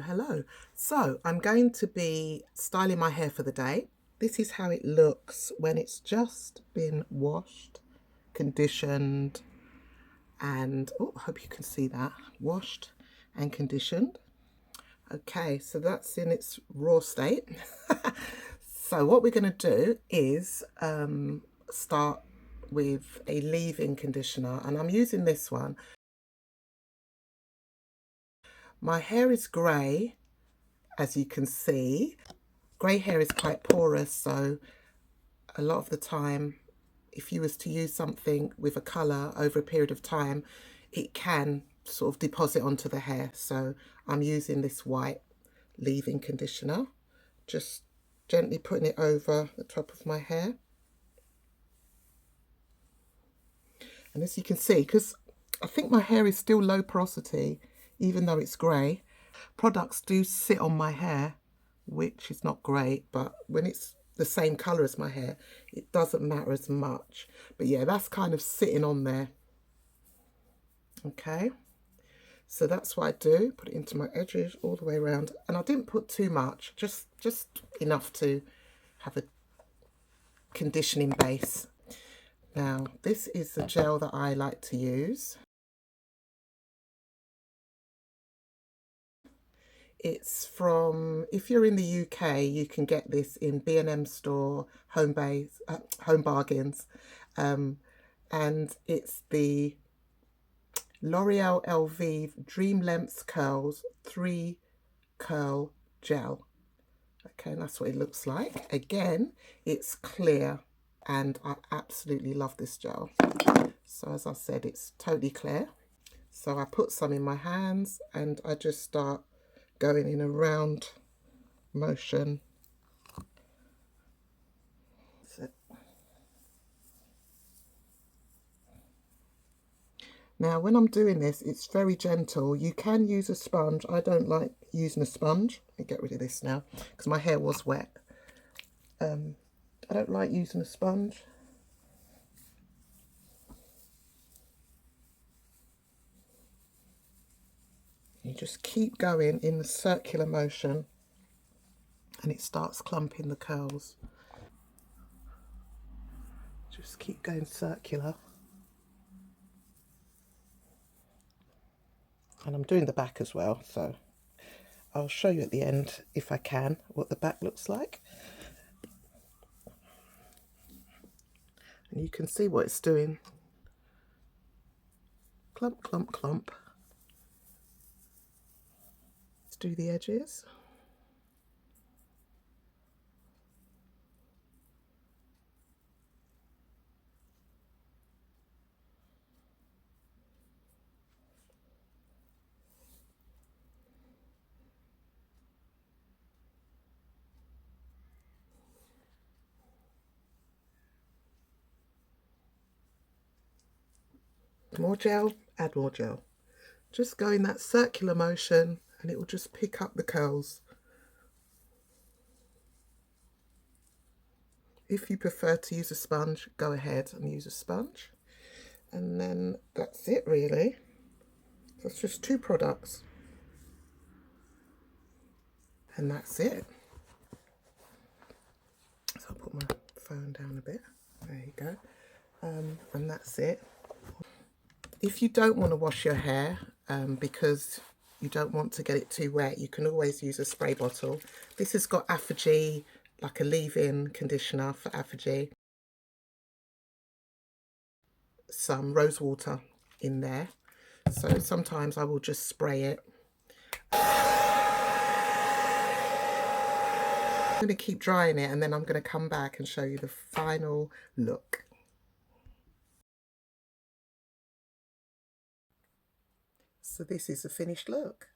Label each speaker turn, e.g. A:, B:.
A: Hello. So I'm going to be styling my hair for the day. This is how it looks when it's just been washed, conditioned, and oh, I hope you can see that, washed and conditioned. Okay, so that's in its raw state. So what we're going to do is start with a leave-in conditioner, and I'm using this one. My hair is grey, as you can see. Grey hair is quite porous, so a lot of the time, if you was to use something with a colour over a period of time, it can sort of deposit onto the hair. So I'm using this white leave-in conditioner, just gently putting it over the top of my hair. And as you can see, because I think my hair is still low porosity, even though it's grey, products do sit on my hair, which is not great, but when it's the same colour as my hair, it doesn't matter as much. But yeah, that's kind of sitting on there. Okay, so that's what I do, put it into my edges all the way around. And I didn't put too much, just enough to have a conditioning base. Now, this is the gel that I like to use. It's from, if you're in the UK, you can get this in B&M store, Home Bargains, and it's the L'Oreal Elvive Dream Lengths Curls 3 Curl Gel. Okay, and that's what it looks like. Again, it's clear, and I absolutely love this gel. So as I said, it's totally clear. So I put some in my hands, and I just start going in a round motion. Now, when I'm doing this, it's very gentle. You can use a sponge. I don't like using a sponge. Let me get rid of this now, because my hair was wet. I don't like using a sponge. You just keep going in the circular motion, and it starts clumping the curls. Just keep going circular. And I'm doing the back as well, so I'll show you at the end, if I can, what the back looks like. And you can see what it's doing. Clump, clump, clump. Let's do the edges. More gel, add more gel. Just go in that circular motion, and it will just pick up the curls. If you prefer to use a sponge, go ahead and use a sponge. And then that's it, really. That's just 2 products. And that's it. So I'll put my phone down a bit. There you go. And that's it. If you don't want to wash your hair because you don't want to get it too wet, you can always use a spray bottle. This has got Afro, like a leave-in conditioner for Afro. Some rose water in there. So sometimes I will just spray it. I'm going to keep drying it, and then I'm going to come back and show you the final look. So this is the finished look.